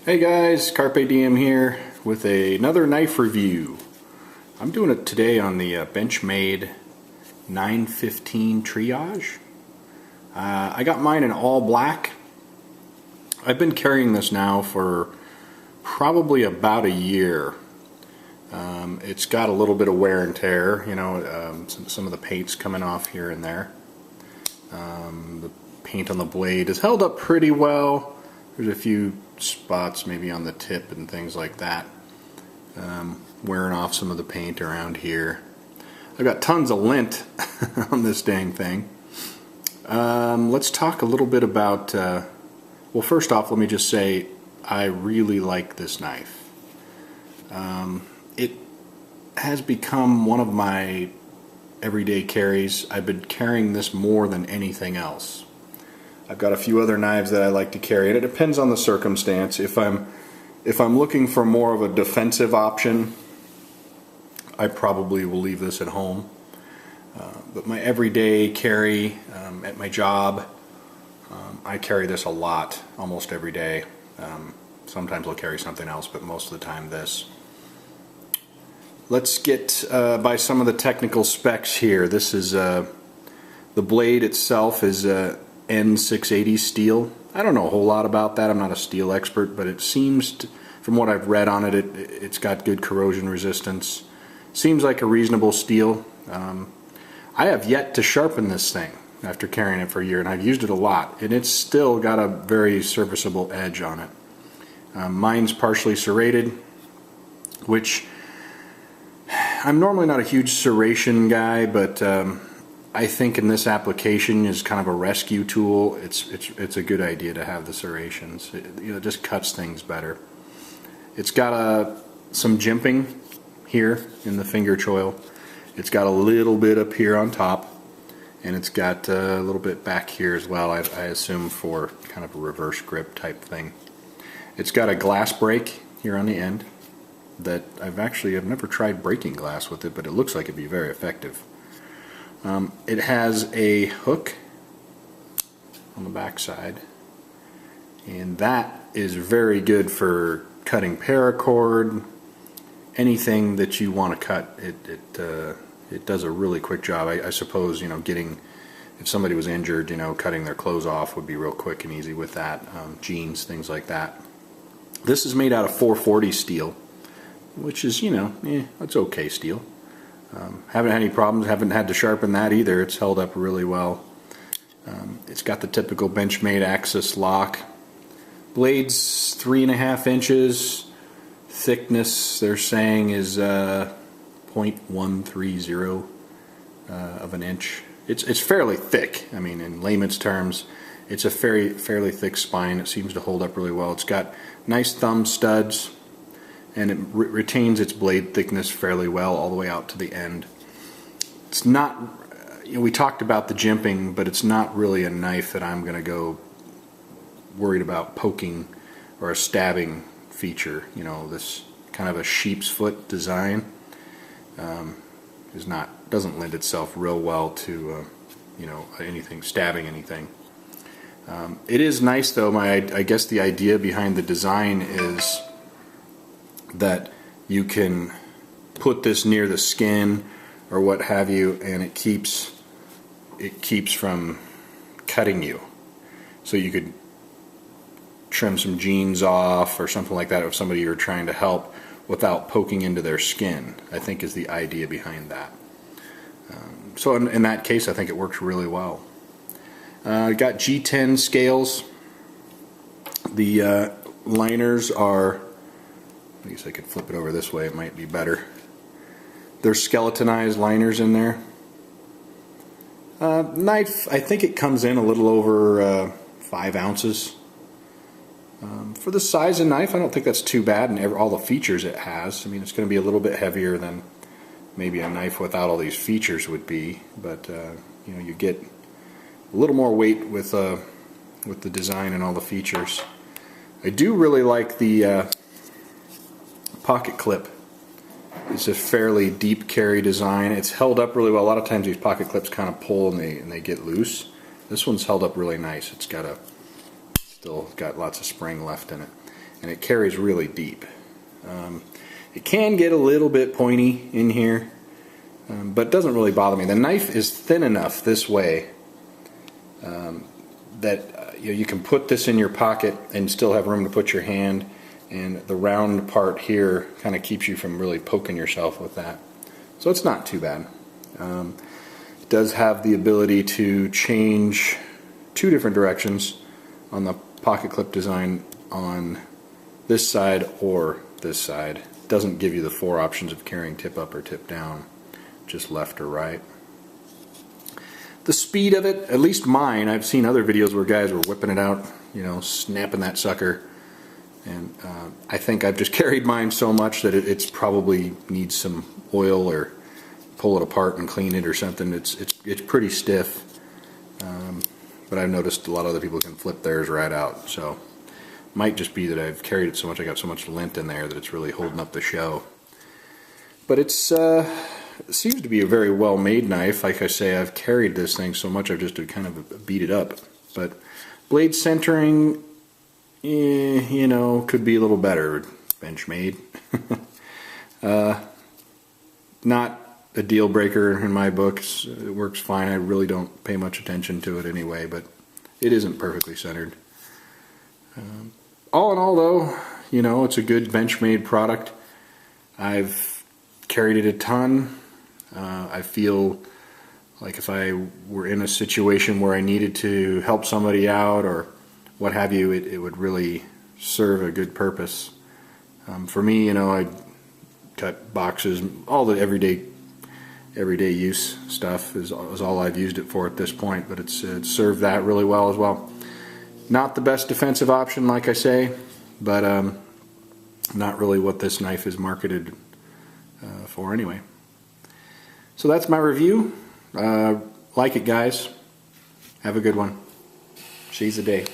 Hey guys, Carpe Diem here with another knife review. I'm doing it today on the Benchmade 915 Triage. I got mine in all black. I've been carrying this now for probably about a year. It's got a little bit of wear and tear, you know, some of the paint's coming off here and there. The paint on the blade is held up pretty well. There's a few spots maybe on the tip and things like that. Wearing off some of the paint around here. I've got tons of lint on this dang thing. Let's talk a little bit about, well, first off, let me just say I really like this knife. It has become one of my everyday carries. I've been carrying this more than anything else. I've got a few other knives that I like to carry, and it depends on the circumstance. If I'm looking for more of a defensive option, I probably will leave this at home. But my everyday carry at my job, I carry this a lot, almost every day. Sometimes I'll carry something else, but most of the time this. Let's get by some of the technical specs here. This is the blade itself is N680 steel. I don't know a whole lot about that. I'm not a steel expert, but it seems to, from what I've read on it, it's got good corrosion resistance. Seems like a reasonable steel. I have yet to sharpen this thing after carrying it for a year, and I've used it a lot, and it's still got a very serviceable edge on it. Mine's partially serrated, which I'm normally not a huge serration guy, but I think in this application is kind of a rescue tool. It's a good idea to have the serrations. It just cuts things better. It's got some jimping here in the finger choil. It's got a little bit up here on top, and it's got a little bit back here as well. I assume for kind of a reverse grip type thing. It's got a glass break here on the end that I've never tried breaking glass with it, but it looks like it'd be very effective. It has a hook on the back side, and that is very good for cutting paracord, anything that you want to cut. It does a really quick job. I suppose, you know, if somebody was injured, you know, cutting their clothes off would be real quick and easy with that. Jeans, things like that. This is made out of 440 steel, which is, you know, it's okay steel. Haven't had any problems, haven't had to sharpen that either. It's held up really well. It's got the typical Benchmade axis lock. Blade's 3.5 inches. Thickness, they're saying, is 0.130 of an inch. It's fairly thick. I mean, in layman's terms, it's a fairly thick spine. It seems to hold up really well. It's got nice thumb studs, and it retains its blade thickness fairly well all the way out to the end. It's not, you know, we talked about the jimping, but it's not really a knife that I'm going to go worried about poking or a stabbing feature. You know, this kind of a sheep's foot design doesn't lend itself real well to you know, stabbing anything. It is nice though. I guess the idea behind the design is that you can put this near the skin or what have you, and it keeps from cutting you. So you could trim some jeans off or something like that if somebody you're trying to help without poking into their skin, I think is the idea behind that. So in that case, I think it works really well. Got G10 scales. The liners are, I guess I could flip it over this way, it might be better. There's skeletonized liners in there. Knife, I think it comes in a little over 5 ounces. For the size of knife, I don't think that's too bad, and all the features it has. I mean, it's going to be a little bit heavier than maybe a knife without all these features would be, but you know, you get a little more weight with the design and all the features. I do really like the pocket clip. It's a fairly deep carry design. It's held up really well. A lot of times these pocket clips kind of pull and they get loose. This one's held up really nice. It's got still got lots of spring left in it. and it carries really deep. It can get a little bit pointy in here, but it doesn't really bother me. The knife is thin enough this way that you can put this in your pocket and still have room to put your hand, and the round part here kind of keeps you from really poking yourself with that. So it's not too bad. It does have the ability to change 2 different directions on the pocket clip design on this side or this side. It doesn't give you the 4 options of carrying tip up or tip down, just left or right. The speed of it, at least mine, I've seen other videos where guys were whipping it out, you know, snapping that sucker, and I think I've just carried mine so much that it's probably needs some oil or pull it apart and clean it or something. It's pretty stiff, but I've noticed a lot of other people can flip theirs right out, so might just be that I've carried it so much, I got so much lint in there that it's really holding up the show. But it seems to be a very well made knife. Like I say, I've carried this thing so much I've just kind of beat it up. But blade centering, you know, could be a little better. Benchmade. Not a deal breaker in my books. It works fine. I really don't pay much attention to it anyway, but it isn't perfectly centered. All in all, though, you know, it's a good Benchmade product. I've carried it a ton. I feel like if I were in a situation where I needed to help somebody out or what have you, it would really serve a good purpose. For me, you know, I cut boxes, all the everyday use stuff is all I've used it for at this point, but it's served that really well as well. Not the best defensive option, like I say, but not really what this knife is marketed for anyway. So that's my review. Like it, guys. Have a good one. Seize the day.